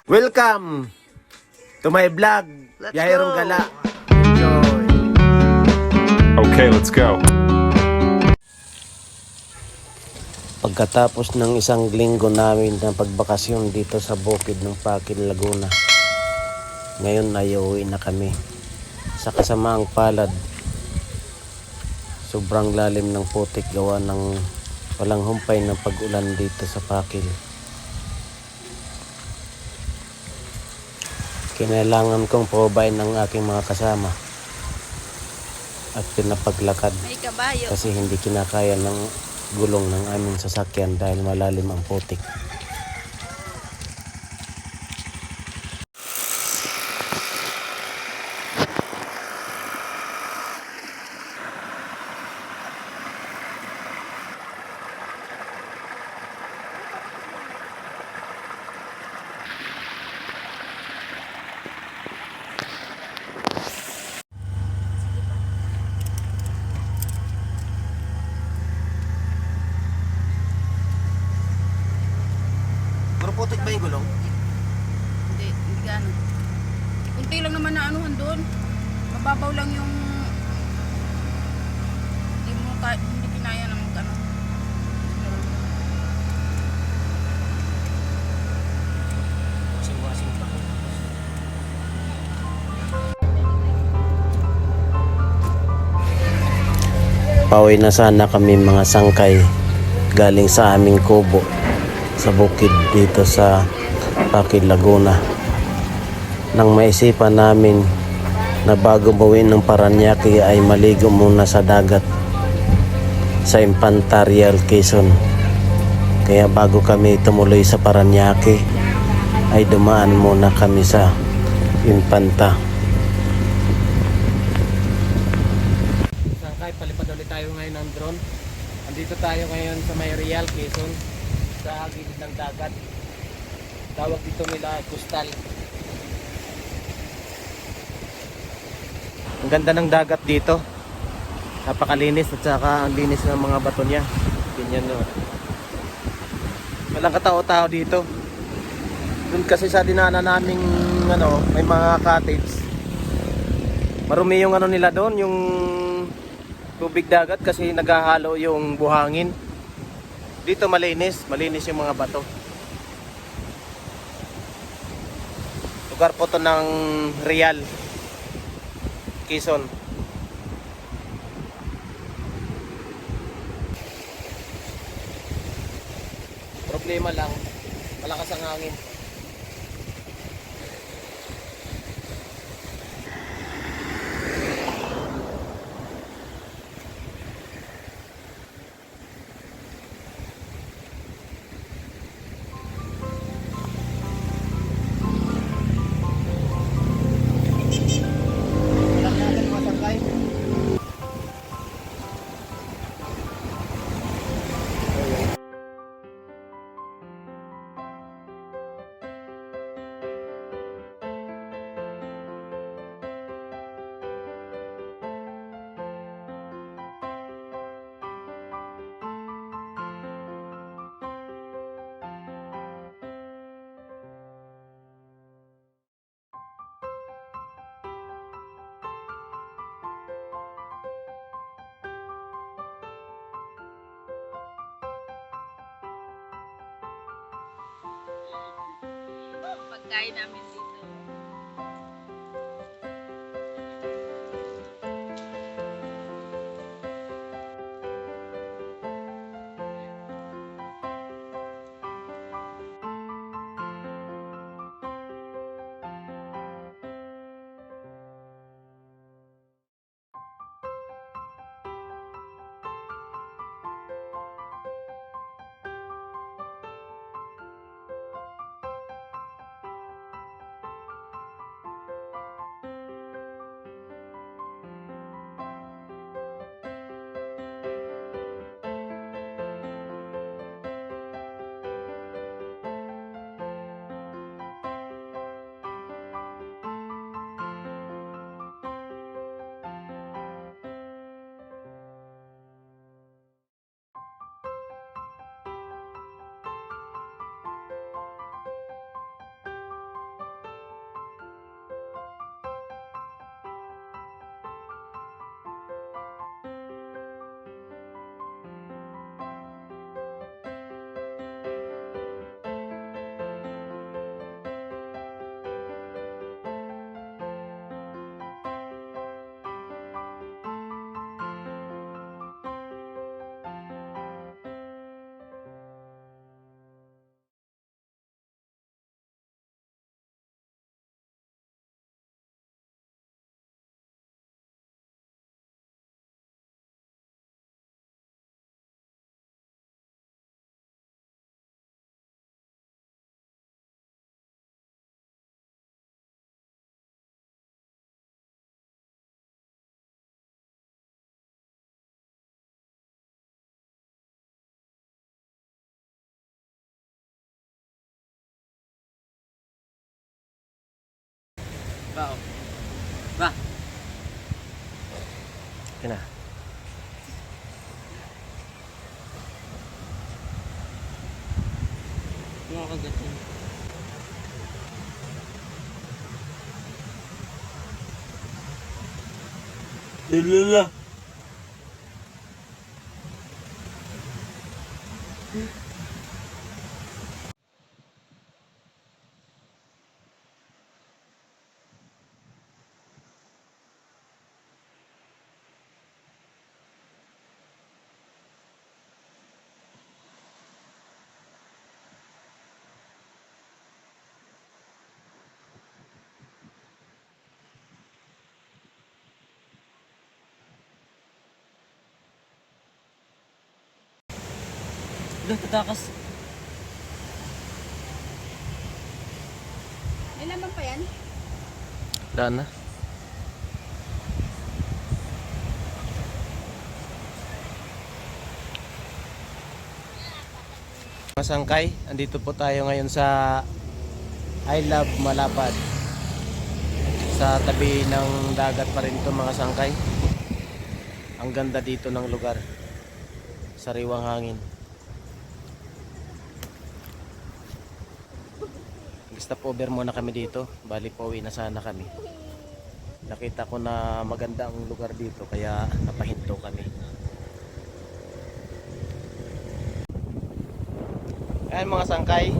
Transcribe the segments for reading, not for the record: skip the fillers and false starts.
Welcome to my vlog. Yahirong Gala. Enjoy. Okay, let's go. Pagkatapos ng isang linggo namin na pagbakasyon dito sa bukid ng Pakil, Laguna, ngayon ay uuwi na kami. Sa kasamaang palad, sobrang lalim ng putik gawa ng walang humpay ng pag-ulan dito sa Pakil. Kinailangan kong paubayin ng aking mga kasama at pinapaglakad kasi hindi kinakaya ng gulong ng aming sasakyan dahil malalim ang putik. Pero putik ba yung gulong? Hindi gaano. Kunti lang naman na anuhan doon. Mababaw lang yung hindi kinaya na mag-ano. Wasing-wasing pa. Pauwi na sana kami mga sangkay galing sa aming kubo sa bukid dito sa Pakil, Laguna. Nang maisipan namin na bago bawiin ng Paranaque ay maligo muna sa dagat sa Infanta, Quezon. Kaya bago kami tumuloy sa Paranaque ay dumaan muna kami sa Infanta. Sangkay, palipad ulit tayo ngayon ng drone. Andito tayo ngayon sa may Real, Quezon, sa gilid ng dagat. Tawag dito nila Coastal. Ang ganda ng dagat dito. Napakalinis at saka ang linis ng mga bato niya. Ganyan, no. Walang katao-tao dito. Doon kasi sa dinaanan naming may mga cottage. Marumi yung nila doon, yung tubig dagat kasi naghahalo yung buhangin. Dito malinis yung mga bato. Lugar po to ng Real, Quezon. Problema lang, malakas ang hangin. Pagkain namin dito. Ba, oh. Ba. Yan na. Mga kagat yun. Dilala. Doon, tatakas. May laman pa yan? Wala na. Mga sangkay, andito po tayo ngayon sa I Love Malapad. Sa tabi ng dagat pa rin ito mga sangkay. Ang ganda dito ng lugar. Sariwang hangin. Stop over muna kami dito. Bali pauwi na sana kami. Nakita ko na maganda ang lugar dito kaya napahinto kami. Ayan mga sangkay.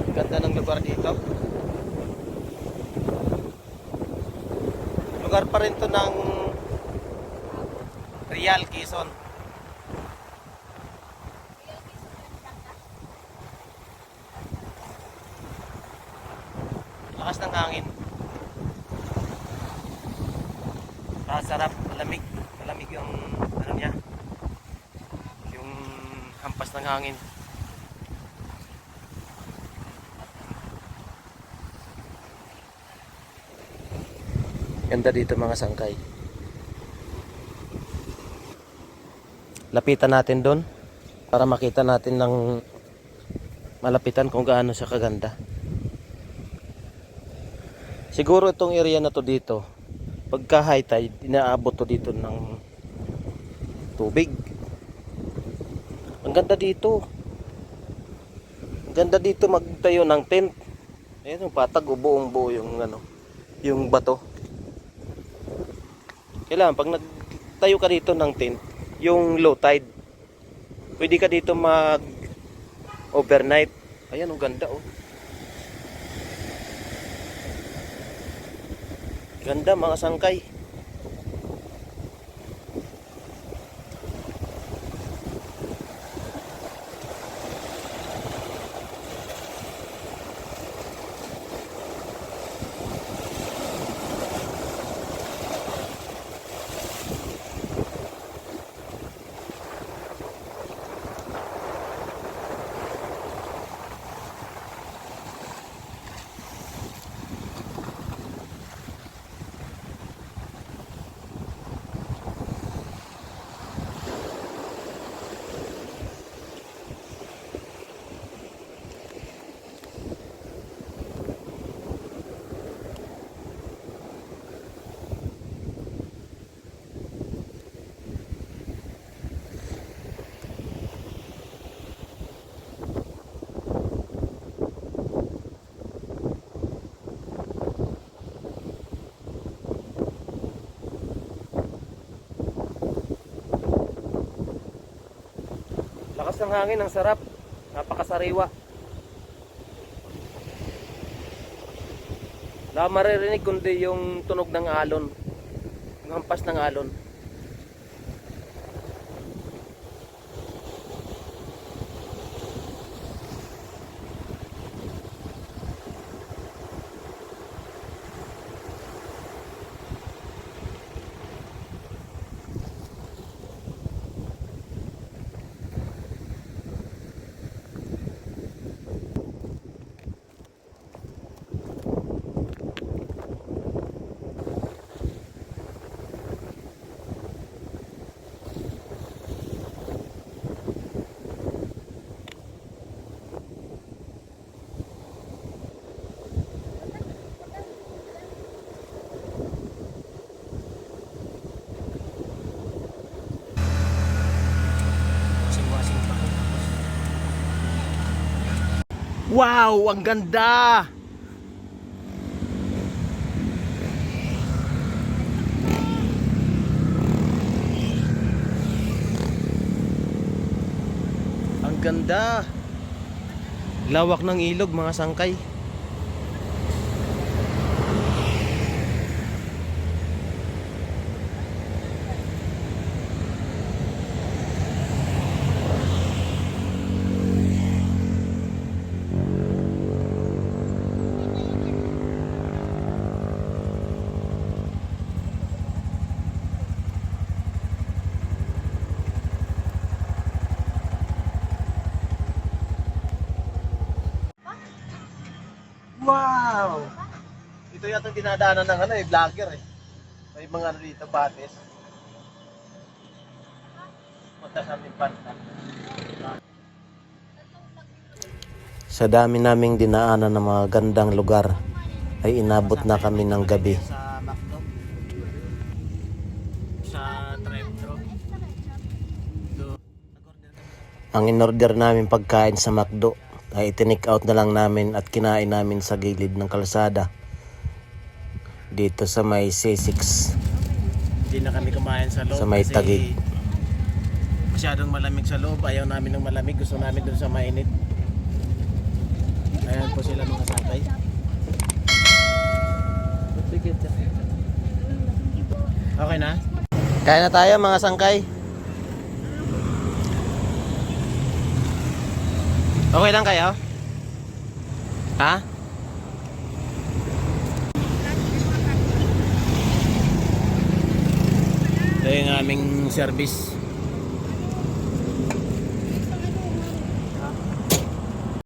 Ang ganda ng lugar dito. Lugar pa rin to ng Real Quezon. Lakas ng hangin. Sarap, malamig. Malamig yung ano niya. Yung hampas ng hangin. Ganda dito mga sangkay. Lapitan natin doon para makita natin ng malapitan kung gaano siya kaganda. Siguro itong area na to dito, pagka high tide, inaabot to dito ng tubig. Ang ganda dito. Ang ganda dito magtayo ng tent. Ayan yung patag, buong buo yung ano, yung bato. Kailangan pag nagtayo ka dito ng tent, yung low tide, pwede ka dito mag overnight. Ayan, ang ganda oh. Ganda mga sangkay. Lakas ng hangin, ang sarap. Napakasariwa. Wala maririnig kundi yung tunog ng alon. Yung hampas ng alon. Wow, ang ganda! Ang ganda! Lawak ng ilog, mga sangkay. Wow! Ito yata yung dinadaanan ng vlogger eh. May mga ano dito, batis. Punta sa aming panta. Sa dami naming dinaanan ng mga gandang lugar, ay inabot na kami ng gabi. Sa McDo. Sa drive-thru. Ang in-order namin pagkain sa McDo ay itinik out na lang namin at kinain namin sa gilid ng kalsada dito sa may C6. Hindi na kami kumain sa loob sa may Taguig. Masyadong malamig sa loob, ayaw namin ng malamig, gusto namin dun sa mainit. Ayan po sila mga sangkay. Okay na? Kain na tayo mga sangkay. Okay lang kayo? Ha? Ito yung aming service.